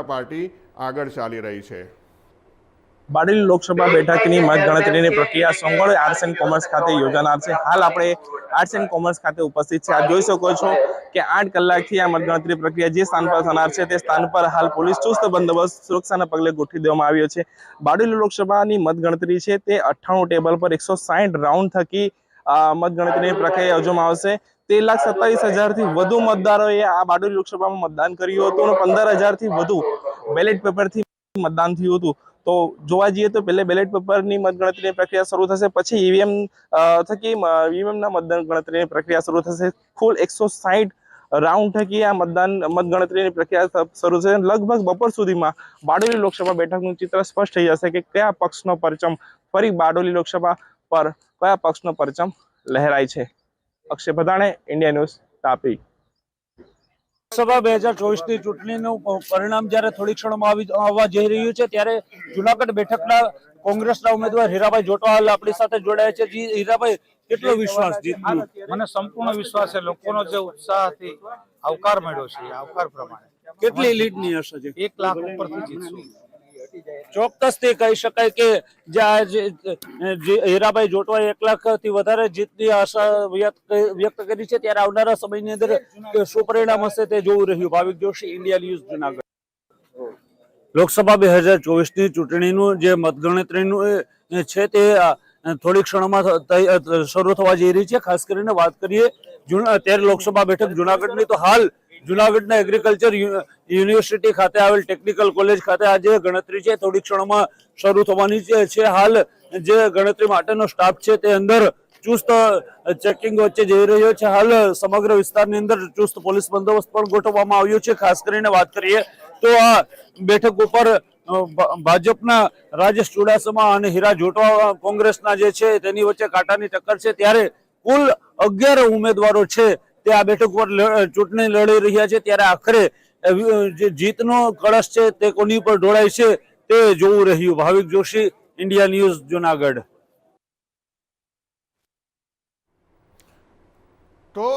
Party આગળ ચાલી રહી છે। બારડોલી લોકસભા બેઠકની મતગણતરીની પ્રક્રિયા સોમવારે આર્ટ્સ એન્ડ કોમર્સ ખાતે યોજાનાર છે। હાલ આપણે આર્ટ્સ એન્ડ કોમર્સ ખાતે ઉપસ્થિત છે। આપ જોઈ શકો છો કે 8 કલાકથી આ મતગણતરી પ્રક્રિયા જે સ્થાન પર થનાર છે તે સ્થાન પર હાલ પોલીસ ચુસ્ત બંદોબસ્ત સુરક્ષાના પગલે ગોઠવી દેવામાં આવ્યો છે। બારડોલી લોકસભાની મતગણતરી છે તે 98 ટેબલ પર 160 રાઉન્ડ થકી મતગણતરીની પ્રક્રિયા યોજવામાં આવશે। 13,27,000થી વધુ મતદારોએ આ બારડોલી લોકસભામાં મતદાન કર્યું હતું અને 15,000થી વધુ બેલેટ પેપરથી મતદાન થયું હતું। તો જોવા જઈએ તો પહેલે બેલેટ પેપરની મતગણતરીની પ્રક્રિયા શરૂ થશે, પછી ઈવીએમ થકી ઈવીએમના મતદાન ગણતરીની પ્રક્રિયા શરૂ થશે। કુલ 160 રાઉન્ડ થકી આ મતગણતરીની પ્રક્રિયા શરૂ છે। લગભગ બપોર સુધીમાં બારડોલી લોકસભા બેઠકનું ચિત્ર સ્પષ્ટ થઈ જશે કે કયા પક્ષનો પરચમ ફરી બારડોલી લોકસભા પર કયા પક્ષનો પરચમ લહેરાય છે। Akshay Bhadane, India News, Tapi. લોકસભા 2024ની ચૂંટણીનું પરિણામ જ્યારે થોડી ક્ષણમાં આવવા જઈ રહ્યું છે ત્યારે જુનાગઢ બેઠકના કોંગ્રેસના ઉમેદવાર હીરાભાઈ જોટવાલ આપણી સાથે જોડાયા છે। જી હીરાભાઈ, કેટલો વિશ્વાસ જીતનો? મને સંપૂર્ણ વિશ્વાસ છે। લોકોનો જે ઉત્સાહથી આવકાર મળ્યો છે, આવકાર પ્રમાણે કેટલી લીડની હશે? 1 લાખ ઉપરથી જીતશું। ચોક્કસથી કહી શકાય કે જે હીરાભાઈ જોટવાએ 1 લાખથી વધારે જીતની આશા વ્યક્ત કરી છે ત્યારે આવનારા સમયની અંદર શું પરિણામ હશે તે જોવું રહ્યું। ભાવિક જોશી, ઇન્ડિયા ન્યૂઝ, જુનાગઢ। લોકસભા 2024ની ચૂંટણીનું જે મતગણતરીનું છે તે થોડી ક્ષણોમાં શરૂ થવા જઈ રહી છે। ખાસ કરીને વાત કરીએ 13 લોકસભા બેઠક જુનાગઢની, તો હાલ જુનાગઢના એગ્રીકલ્ચર યુનિવર્સિટી ખાતે આવેલ ટેકનિકલ કોલેજ ખાતે આજે ગણતરી છે થોડી ક્ષણોમાં શરૂ થવાની છે। હાલ જે ગણતરી માટેનો સ્ટાફ છે તે અંદર ચુસ્ત ચેકિંગ વચ્ચે જઈ રહ્યો છે। હાલ સમગ્ર વિસ્તારની અંદર ચુસ્ત પોલીસ બંદોબસ્ત પણ ગોઠવવામાં આવ્યો છે। ખાસ કરીને વાત કરીએ તો આ બેઠક ઉપર ભાજપના રાજેશ ચુડાસમા અને હીરા જોટવા કોંગ્રેસના જે છે તેની વચ્ચે કાંટાની ટક્કર છે। ત્યારે કુલ 11 ઉમેદવારો છે તે આ બેઠક પર ચૂંટણી લડી રહ્યા છે। ત્યારે આખરે જે જીતનો કળશ છે તે કોની પર ઢોળાય છે તે જોવું રહ્યું। ભાવિક જોશી, ઇન્ડિયા ન્યૂઝ, જુનાગઢ। તો